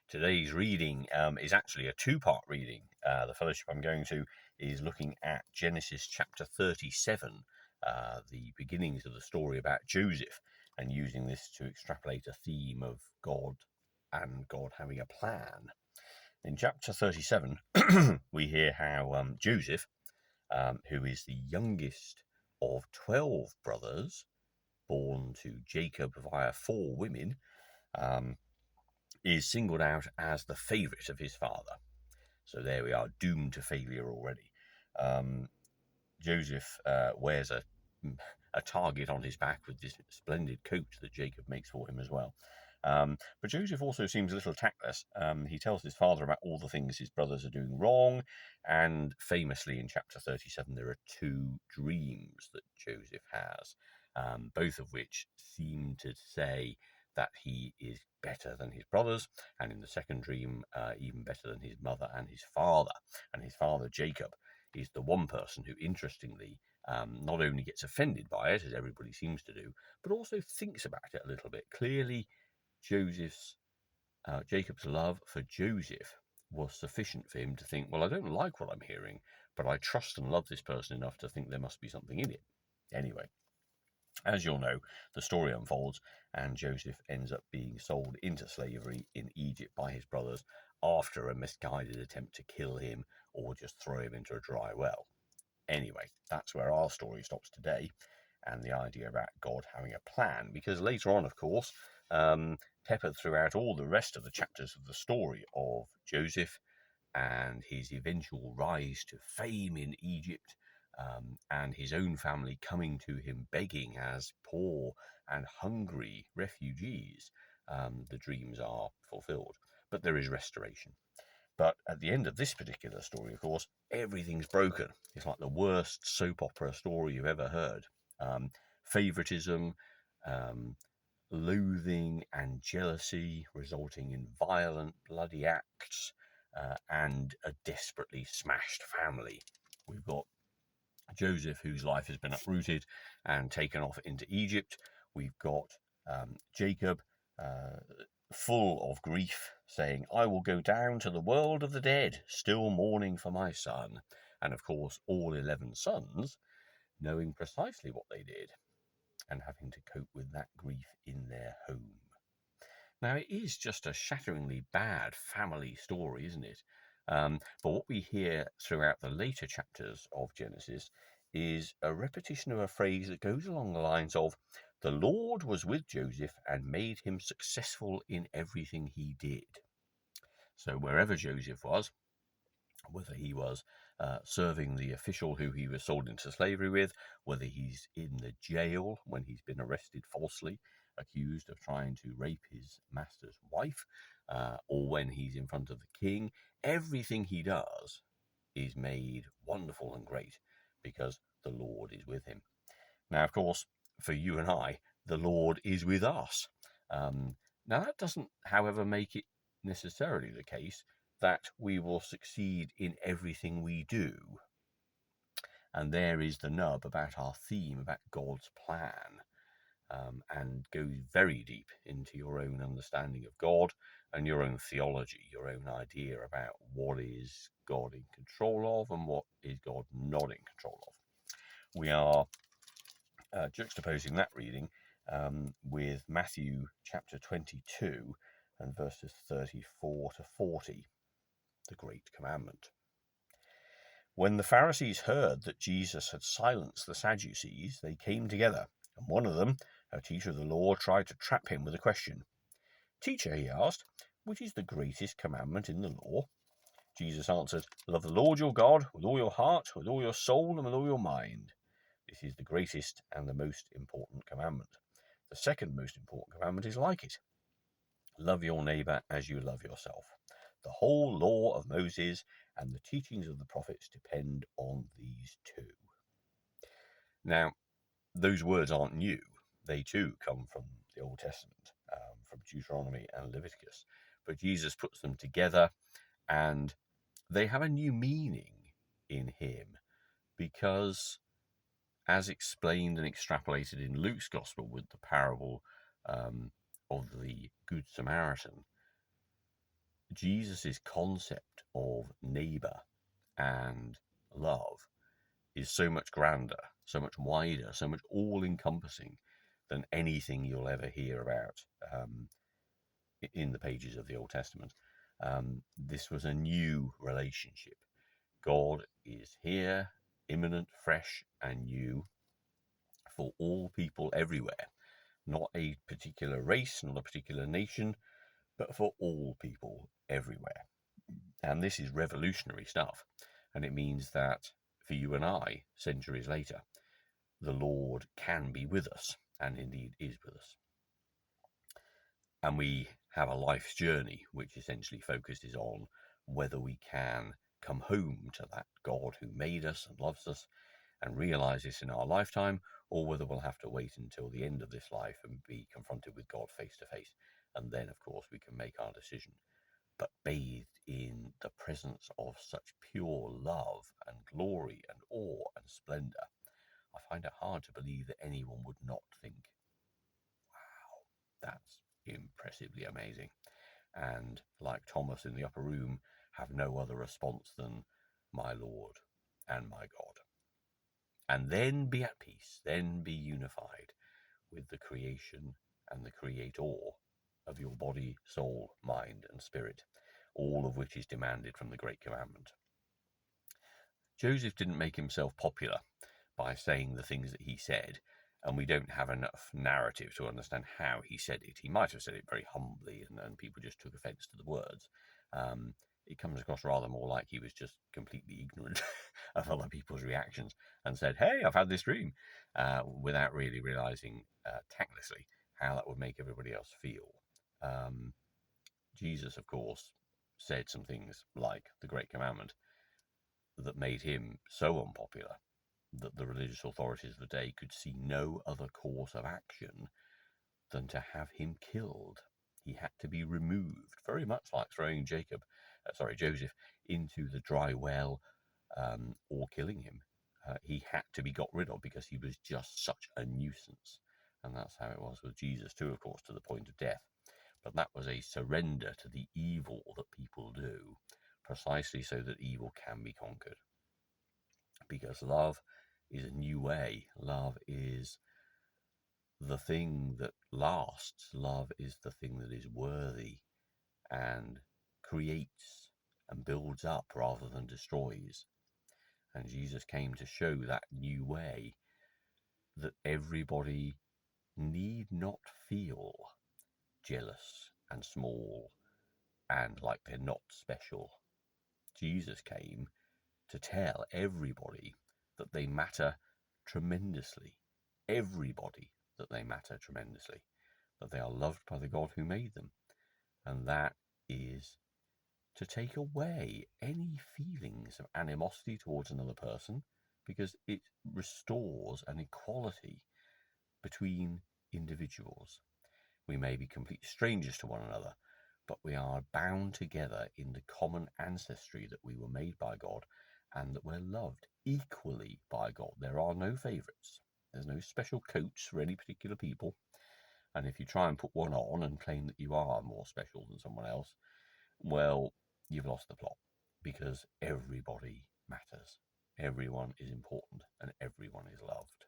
Today's reading is actually a two-part reading. The fellowship I'm going to is looking at Genesis chapter 37, the beginnings of the story about Joseph, and using this to extrapolate a theme of God and God having a plan. In chapter 37, we hear how Joseph, who is the youngest of 12 brothers, born to Jacob via 4 women, is singled out as the favourite of his father. So there we are, doomed to failure already. Joseph wears a target on his back with this splendid coat that Jacob makes for him as well. But Joseph also seems a little tactless. He tells his father about all the things his brothers are doing wrong, and famously in chapter 37 there are 2 dreams that Joseph has, both of which seem to say that he is better than his brothers, and in the second dream, even better than his mother and his father. And his father, Jacob, is the one person who, interestingly, not only gets offended by it, as everybody seems to do, but also thinks about it a little bit. Clearly, Jacob's love for Joseph was sufficient for him to think, well, I don't like what I'm hearing, but I trust and love this person enough to think there must be something in it. Anyway, as you'll know, the story unfolds, and Joseph ends up being sold into slavery in Egypt by his brothers after a misguided attempt to kill him or just throw him into a dry well. Anyway, that's where our story stops today, and the idea about God having a plan, because later on, of course, peppered throughout all the rest of the chapters of the story of Joseph and his eventual rise to fame in Egypt, and his own family coming to him begging as poor and hungry refugees, the dreams are fulfilled. But there is restoration. But at the end of this particular story, of course, everything's broken. It's like the worst soap opera story you've ever heard. Favoritism, loathing and jealousy resulting in violent, bloody acts, and a desperately smashed family. We've got Joseph, whose life has been uprooted and taken off into Egypt. We've got Jacob, full of grief, saying, I will go down to the world of the dead, still mourning for my son. And of course, all 11 sons knowing precisely what they did and having to cope with that grief in their home. Now, it is just a shatteringly bad family story, isn't it? But what we hear throughout the later chapters of Genesis is a repetition of a phrase that goes along the lines of, the Lord was with Joseph and made him successful in everything he did. So wherever Joseph was, whether he was serving the official who he was sold into slavery with, whether he's in the jail when he's been arrested falsely, accused of trying to rape his master's wife, or when he's in front of the king, everything he does is made wonderful and great because the Lord is with him. Now, of course, for you and I, the Lord is with us. Now, that doesn't, however, make it necessarily the case that we will succeed in everything we do. And there is the nub about our theme, about God's plan, and goes very deep into your own understanding of God and your own theology, your own idea about what is God in control of and what is God not in control of. We are juxtaposing that reading with Matthew chapter 22 and verses 34 to 40, the Great Commandment. When the Pharisees heard that Jesus had silenced the Sadducees, they came together, and one of them, a teacher of the law, tried to trap him with a question. Teacher, he asked, which is the greatest commandment in the law? Jesus answered, love the Lord your God with all your heart, with all your soul, and with all your mind. This is the greatest and the most important commandment. The second most important commandment is like it. Love your neighbor as you love yourself. The whole law of Moses and the teachings of the prophets depend on these 2. Now, those words aren't new. They too come from the Old Testament, from Deuteronomy and Leviticus. But Jesus puts them together and they have a new meaning in him because, as explained and extrapolated in Luke's Gospel with the parable of the Good Samaritan, Jesus's concept of neighbor and love is so much grander, so much wider, so much all-encompassing than anything you'll ever hear about in the pages of the Old Testament. This was a new relationship. God is here, imminent, fresh, and new for all people everywhere. Not a particular race, not a particular nation, but for all people everywhere. And this is revolutionary stuff. And it means that for you and I, centuries later, the Lord can be with us, and indeed is with us. And we have a life's journey, which essentially focuses on whether we can come home to that God who made us and loves us and realize this in our lifetime, or whether we'll have to wait until the end of this life and be confronted with God face to face. And then, of course, we can make our decision. But bathed in the presence of such pure love and glory and awe and splendor, I find it hard to believe that anyone would not think, wow, that's impressively amazing. And like Thomas in the upper room, have no other response than, my Lord and my God. And then be at peace, then be unified with the creation and the creator of your body, soul, mind, and spirit, all of which is demanded from the Great Commandment. Joseph didn't make himself popular by saying the things that he said, and we don't have enough narrative to understand how he said it. He might have said it very humbly, and people just took offence to the words. It comes across rather more like he was just completely ignorant of other people's reactions and said, hey, I've had this dream, without really realising tactlessly how that would make everybody else feel. Jesus, of course, said some things like the Great Commandment that made him so unpopular that the religious authorities of the day could see no other course of action than to have him killed. He had to be removed, very much like throwing Joseph into the dry well, or killing him. He had to be got rid of because he was just such a nuisance. And that's how it was with Jesus too, of course, to the point of death. But that was a surrender to the evil that people do, precisely so that evil can be conquered. Because love is a new way. Love is the thing that lasts. Love is the thing that is worthy and creates and builds up rather than destroys. And Jesus came to show that new way, that everybody need not feel jealous and small and like they're not special. Jesus came to tell everybody that they matter tremendously. Everybody that they matter tremendously. That they are loved by the God who made them. And that is to take away any feelings of animosity towards another person, because it restores an equality between individuals. We may be complete strangers to one another, but we are bound together in the common ancestry that we were made by God and that we're loved equally by God. There are no favourites. There's no special coats for any particular people. And if you try and put one on and claim that you are more special than someone else, well, you've lost the plot, because everybody matters. Everyone is important and everyone is loved.